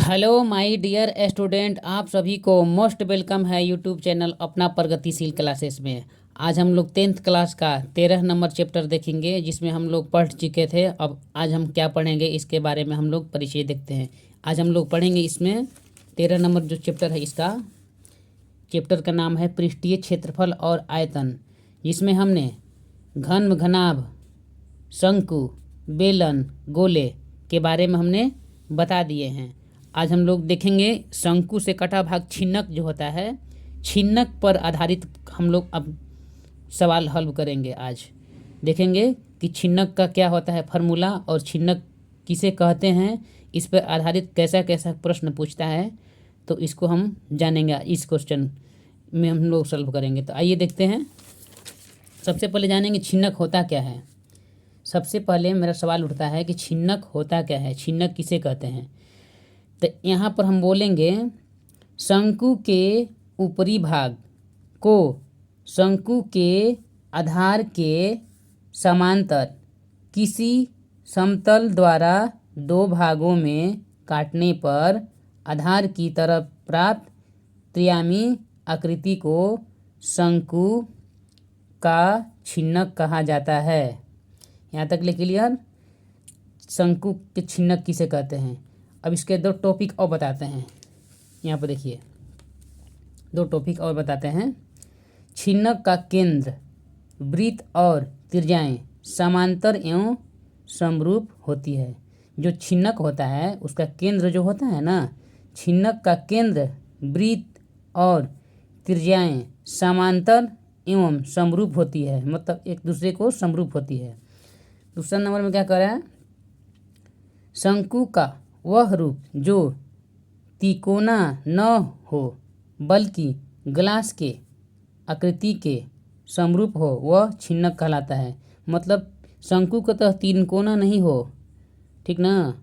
Hello my dear student, आप सभी को मोस्ट वेलकम है यूट्यूब चैनल अपना प्रगतिशील क्लासेस में। आज हम लोग 10th क्लास का 13 नंबर चैप्टर देखेंगे, जिसमें हम लोग पढ़ चुके थे। अब आज हम क्या पढ़ेंगे इसके बारे में हम लोग परिचय देखते हैं। आज हम लोग पढ़ेंगे इसमें 13 नंबर जो चैप्टर है, इसका चैप्टर का नाम है पृष्ठीय क्षेत्रफल और आयतन। जिसमें हमने घन, घनाभ, शंकु, बेलन, गोले के बारे में हमने बता दिए हैं। आज हम लोग देखेंगे शंकु से कटा भाग छिन्नक जो होता है, छिन्नक पर आधारित हम लोग अब सवाल हल करेंगे। आज देखेंगे कि छिन्नक का क्या होता है फार्मूला, और छिन्नक किसे कहते हैं, इस पर आधारित कैसा कैसा प्रश्न पूछता है, तो इसको हम जानेंगे। इस क्वेश्चन में हम लोग सॉल्व करेंगे। तो आइए देखते हैं। सबसे पहले जानेंगे छिन्नक होता क्या है। सबसे पहले मेरा सवाल उठता है कि छिन्नक होता क्या है, छिन्नक किसे कहते हैं। तो यहाँ पर हम बोलेंगे शंकु के ऊपरी भाग को शंकु के आधार के समांतर किसी समतल द्वारा दो भागों में काटने पर आधार की तरफ प्राप्त त्रियामी आकृति को शंकु का छिन्नक कहा जाता है। यहाँ तक ले क्लियर। शंकु के छिन्नक किसे कहते हैं। अब इसके दो टॉपिक और बताते हैं। यहाँ पर देखिए, दो टॉपिक और बताते हैं। छिन्नक का केंद्र, वृत्त और त्रिज्याएं समांतर एवं समरूप होती है। जो छिन्नक होता है उसका केंद्र जो होता है ना, छिन्नक का केंद्र, वृत्त और त्रिज्याएं समांतर एवं समरूप होती है, मतलब एक दूसरे को समरूप होती है। दूसरा नंबर में क्या कर रहा है, शंकु का वह रूप जो तिकोना न हो बल्कि ग्लास के आकृति के समरूप हो, वह छिन्नक कहलाता है। मतलब शंकु का तो तीन कोना नहीं हो, ठीक ना।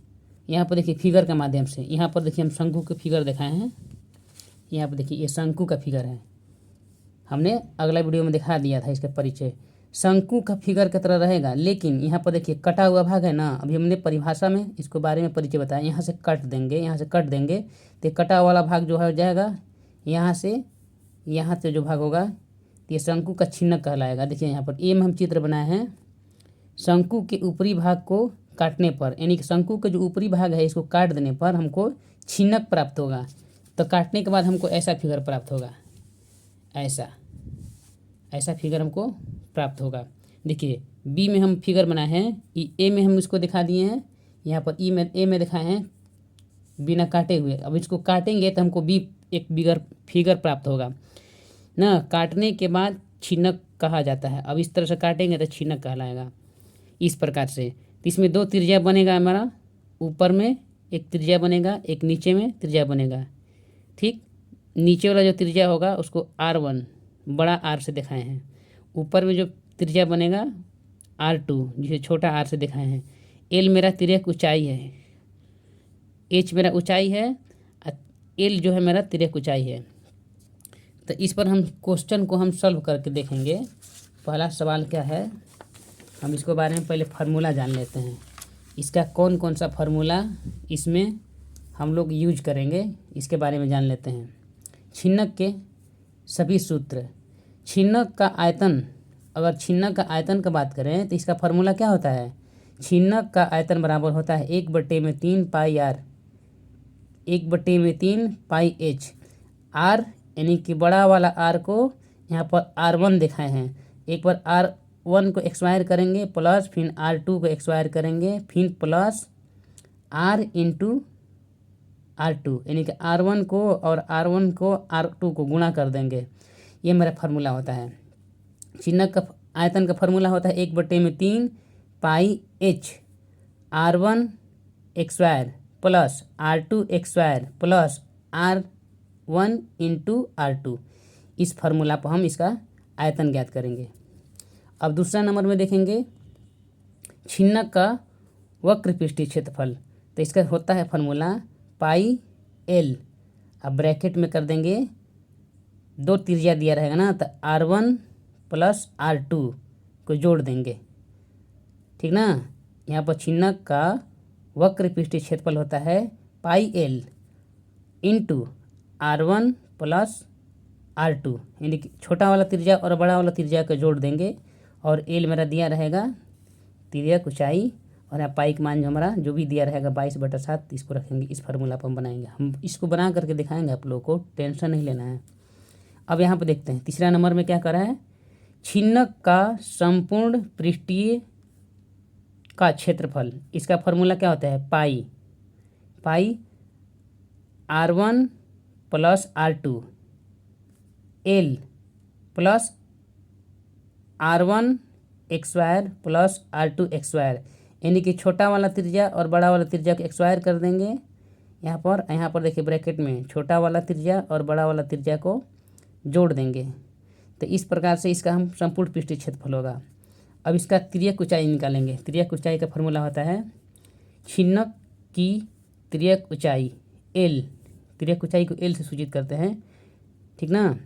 यहाँ पर देखिए फिगर के माध्यम से, यहाँ पर देखिए हम शंकु के फिगर दिखाए हैं। यहाँ पर देखिए ये शंकु का फिगर है, हमने अगला वीडियो में दिखा दिया था इसका परिचय। शंकु का फिगर की तरह रहेगा, लेकिन यहाँ पर देखिए कटा हुआ भाग है ना। अभी हमने परिभाषा में इसको बारे में परिचय बताया। यहाँ से कट देंगे, यहाँ से कट देंगे तो कटा वाला भाग जो है जाएगा यहाँ से जो भाग होगा तो ये शंकु का छिन्नक कहलाएगा। देखिए यहाँ पर ए में हम चित्र बनाए हैं। शंकु के ऊपरी भाग को काटने पर, यानी कि शंकु का जो ऊपरी भाग है इसको काट देने पर हमको छिन्नक प्राप्त होगा। तो काटने के बाद हमको ऐसा फिगर प्राप्त होगा, ऐसा फिगर हमको प्राप्त होगा। देखिए बी में हम फिगर बनाए हैं, ए में हम इसको दिखा दिए हैं, यहाँ पर ए में दिखाए हैं बिना काटे हुए। अब इसको काटेंगे तो हमको बी एक फिगर प्राप्त होगा ना। काटने के बाद छिन्नक कहा जाता है। अब इस तरह से काटेंगे तो छिन्नक कहलाएगा इस प्रकार से। तो इसमें दो त्रिज्या बनेगा हमारा, ऊपर में एक त्रिज्या बनेगा, एक नीचे में त्रिज्या बनेगा। ठीक, नीचे वाला जो त्रिज्या होगा उसको R1 बड़ा R से दिखाए हैं। ऊपर में जो त्रिज्या बनेगा R2 जिसे छोटा r से दिखाए हैं। L मेरा तिर्यक ऊंचाई है, H मेरा ऊंचाई है, L जो है मेरा तिर्यक ऊंचाई है। तो इस पर हम क्वेश्चन को हम सॉल्व करके देखेंगे। पहला सवाल क्या है, हम इसको बारे में पहले फार्मूला जान लेते हैं। इसका कौन कौन सा फार्मूला इसमें हम लोग यूज करेंगे, इसके बारे में जान लेते हैं। छिन्नक के सभी सूत्र। छिन्नक का आयतन, अगर छिन्नक का आयतन का बात करें तो इसका फार्मूला क्या होता है। छिन्नक का आयतन बराबर होता है 1/3 पाई r, 1/3 पाई h। r यानी कि बड़ा वाला r को यहाँ पर R1 दिखाए हैं। एक बार R1 को एक्सवायर करेंगे प्लस फिर R2 को एक्सवायर करेंगे, फिर प्लस r इंटू R2, यानी कि R1 को और R1 को R2 को गुणा कर देंगे। ये मेरा फार्मूला होता है। छिन्नक का आयतन का फार्मूला होता है 1/3 पाई h, R1 एक्सवायर plus R2 एक्सवायर plus R1 into R2। इस फार्मूला पर हम इसका आयतन ज्ञात करेंगे। अब दूसरा नंबर में देखेंगे छिन्नक का वक्र पृष्ठीय क्षेत्रफल। तो इसका होता है फार्मूला पाई L। अब ब्रैकेट में कर देंगे, दो त्रिज्या दिया रहेगा ना, तो R1 प्लस R2 को जोड़ देंगे, ठीक ना। यहाँ पर छिन्नक का वक्र पृष्ठीय क्षेत्रफल होता है पाई L। Into R1 plus R2, यानी कि छोटा वाला त्रिज्या और बड़ा वाला त्रिज्या को जोड़ देंगे और एल मेरा दिया रहेगा तिर्यक ऊंचाई, और यहाँ पाई का मान जो हमारा जो भी दिया रहेगा 22/7, इसको रखेंगे। इस फार्मूला पर हम बनाएंगे, हम इसको बना करके दिखाएंगे, आप लोगों को टेंशन नहीं लेना है। अब यहाँ पर देखते हैं तीसरा नंबर में क्या करा है, छिन्नक का संपूर्ण पृष्ठीय का क्षेत्रफल। इसका फार्मूला क्या होता है, पाई R1 plus R2 L plus R1 x square plus R2 X square, यानी कि छोटा वाला त्रिज्या और बड़ा वाला त्रिज्या को एक्स स्क्वायर कर देंगे यहाँ पर देखिए ब्रैकेट में छोटा वाला त्रिज्या और बड़ा वाला त्रिज्या को जोड़ देंगे। तो इस प्रकार से इसका हम संपूर्ण पृष्ठीय क्षेत्रफल होगा। अब इसका तिर्यक ऊंचाई निकालेंगे। तिर्यक ऊंचाई का फार्मूला होता है छिन्नक की तिर्यक ऊंचाई एल, तिर्यक ऊंचाई को एल से सूचित करते हैं, ठीक ना।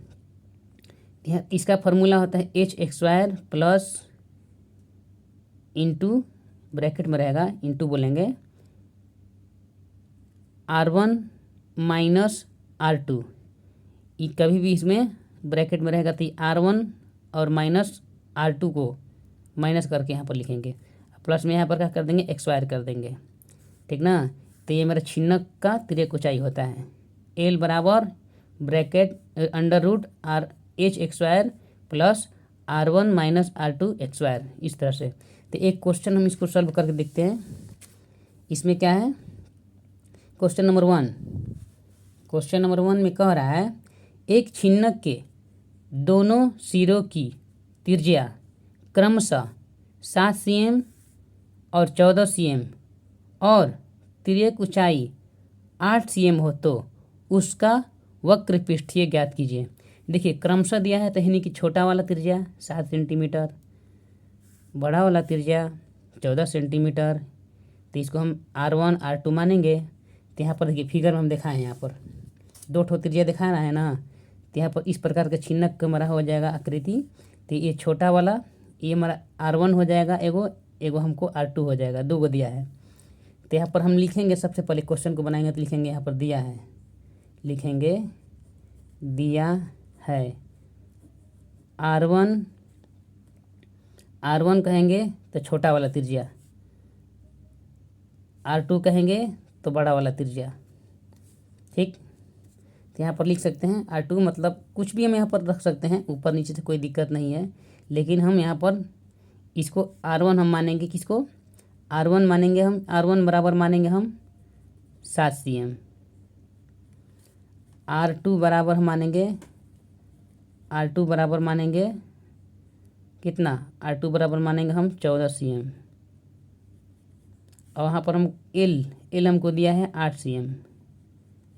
इसका फार्मूला होता है H X square plus into bracket में रहेगा इंटू बोलेंगे R1 माइनस R2, कभी भी इसमें ब्रैकेट में रहेगा तो R1 और माइनस R2 को माइनस करके यहाँ पर लिखेंगे, प्लस में यहाँ पर क्या कर देंगे एक्स स्क्वायर कर देंगे, ठीक ना। तो ये मेरा छिन्नक का तिर्यक ऊंचाई होता है एल बराबर bracket under root R H X square plus R1 minus R2 X square, इस तरह से। तो एक क्वेश्चन हम इसको सॉल्व करके देखते हैं। इसमें क्या है, क्वेश्चन नंबर 1 में कह रहा है एक छिन्नक के दोनों सिरों की त्रिज्या क्रमशः 7 cm और 14 cm और तिर्यक ऊंचाई 8 cm हो तो उसका वक्र पृष्ठीय ज्ञात कीजिए। देखिए क्रमशः दिया है तो यानी कि छोटा वाला त्रिज्या 7 सेंटीमीटर, बड़ा वाला त्रिज्या 14 सेंटीमीटर, तो इसको हम R1 R2 मानेंगे। तो यहाँ पर देखिए फिगर में हम दिखाएं, यहाँ पर 2 ठो त्रिज्या दिखा रहा है ना, तो यहाँ पर इस प्रकार का छिन्नक का हमारा हो जाएगा आकृति। तो ये छोटा वाला ये हमारा R1 हो जाएगा, एगो हमको R2 हो जाएगा, 2 गो दिया है। तो यहाँ पर हम लिखेंगे, सबसे पहले क्वेश्चन को बनाएंगे तो लिखेंगे यहाँ पर दिया है, लिखेंगे दिया है R1 कहेंगे तो छोटा वाला त्रिज्या, R2 कहेंगे तो बड़ा वाला त्रिज्या, ठीक। तो यहाँ पर लिख सकते हैं R2 मतलब कुछ भी हम यहाँ पर रख सकते हैं, ऊपर नीचे से कोई दिक्कत नहीं है, लेकिन हम यहाँ पर इसको R1 हम मानेंगे, किसको R1 मानेंगे हम, R1 बराबर मानेंगे हम 7 cm, R2 बराबर हम मानेंगे, R2 बराबर मानेंगे कितना, R2 बराबर मानेंगे हम 14 cm, और वहाँ पर हम एल हमको दिया है 8 cm,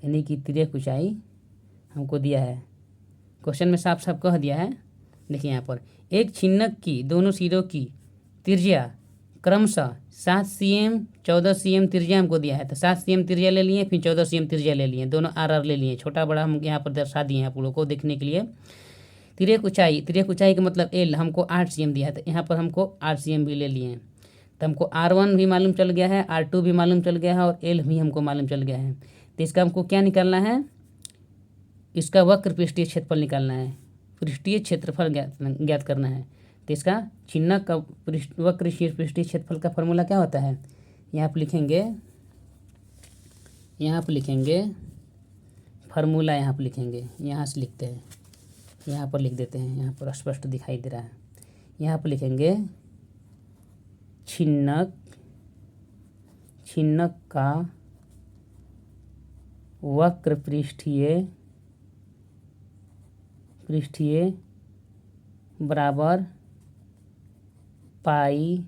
यानी कि तिर्यक ऊंचाई हमको दिया है। क्वेश्चन में साफ साफ कह दिया है। देखिए यहाँ पर एक छिन्नक की दोनों सिरों की त्रिज्या क्रमशः 7 cm 14 cm त्रिज्या हमको दिया है, तो 7 cm त्रिज्या ले लिए, फिर 14 cm त्रिज्या ले लिए, दोनों आर ले लिए, छोटा बड़ा हम यहाँ पर दर्शा दिए हैं आप लोगों को देखने के लिए। तिर्यक ऊंचाई का मतलब एल हमको 8 cm दिया है, तो यहाँ पर हमको 8 cm भी ले लिए हैं। तो हमको R1 भी मालूम चल गया है, R2 भी मालूम चल गया है और एल भी हमको मालूम चल गया है। तो इसका हमको क्या निकालना है, इसका वक्र पृष्ठीय क्षेत्रफल निकालना है, पृष्ठीय क्षेत्रफल ज्ञात करना है। तो इसका छिन्नक का वक्र पृष्ठीय क्षेत्रफल का फॉर्मूला क्या होता है, यहाँ पर लिखेंगे फार्मूला, यहाँ पर लिखेंगे, यहाँ से लिखते हैं, यहाँ पर लिख देते हैं, यहाँ पर स्पष्ट दिखाई दे रहा है। यहाँ पर लिखेंगे छिन्नक का वक्र पृष्ठीय बराबर पाई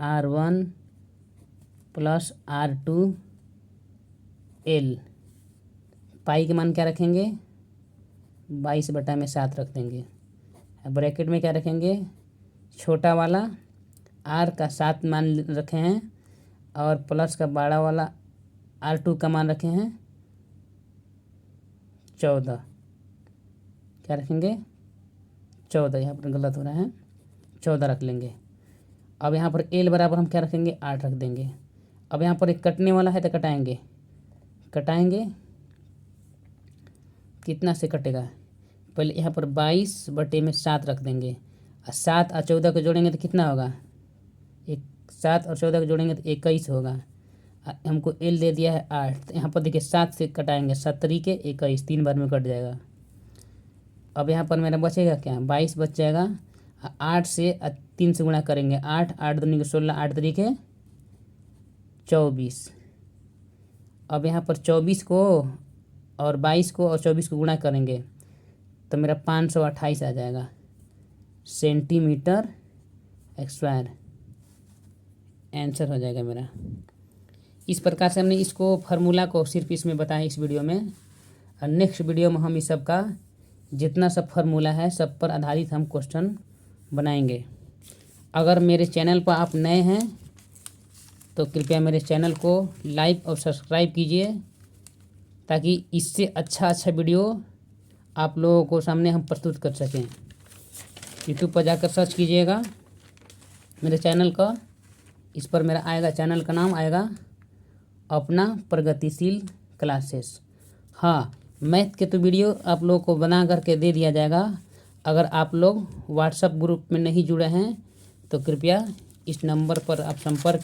R1 प्लस R2 एल। पाई के मान क्या रखेंगे, 22/7 रख देंगे। ब्रैकेट में क्या रखेंगे, छोटा वाला R का 7 मान रखे हैं और प्लस का बड़ा वाला R2 का मान रखे हैं 14, क्या रखेंगे 14, यहाँ पर गलत हो रहा है, 14 रख लेंगे। अब यहाँ पर एल बराबर हम क्या रखेंगे 8 रख देंगे। अब यहाँ पर एक कटने वाला है तो कटाएंगे, कटाएंगे, कितना से कटेगा, पहले यहाँ पर 22/7 रख देंगे और 7 और 14 को जोड़ेंगे तो कितना होगा, 7 और 14 को जोड़ेंगे तो 21 होगा। हमको एल दे दिया है 8, तो यहाँ पर देखिए 7 से कटाएंगे, 7 तरीके 21, 3 बार में कट जाएगा। अब यहाँ पर मेरा बचेगा क्या, 22 बच जाएगा। 8 से 3 से गुणा करेंगे, 8 8 दूनी 16, 8 तरीके 24। अब यहाँ पर 24 को और 22 को और 24 को गुणा करेंगे तो मेरा 528 आ जाएगा सेंटीमीटर स्क्वायर, आंसर हो जाएगा मेरा। इस प्रकार से हमने इसको फार्मूला को सिर्फ इसमें बताया इस वीडियो में, और नेक्स्ट वीडियो में हम इस सब का जितना सब फार्मूला है सब पर आधारित हम क्वेश्चन बनाएंगे। अगर मेरे चैनल पर आप नए हैं तो कृपया मेरे चैनल को लाइक और सब्सक्राइब कीजिए, ताकि इससे अच्छा वीडियो आप लोगों को सामने हम प्रस्तुत कर सकें। यूट्यूब पर जाकर सर्च कीजिएगा मेरे चैनल का, इस पर मेरा आएगा, चैनल का नाम आएगा अपना प्रगतिशील क्लासेस। हाँ, मैथ के तो वीडियो आप लोगों को बना करके दे दिया जाएगा। अगर आप लोग व्हाट्सएप ग्रुप में नहीं जुड़े हैं तो कृपया इस नंबर पर आप संपर्क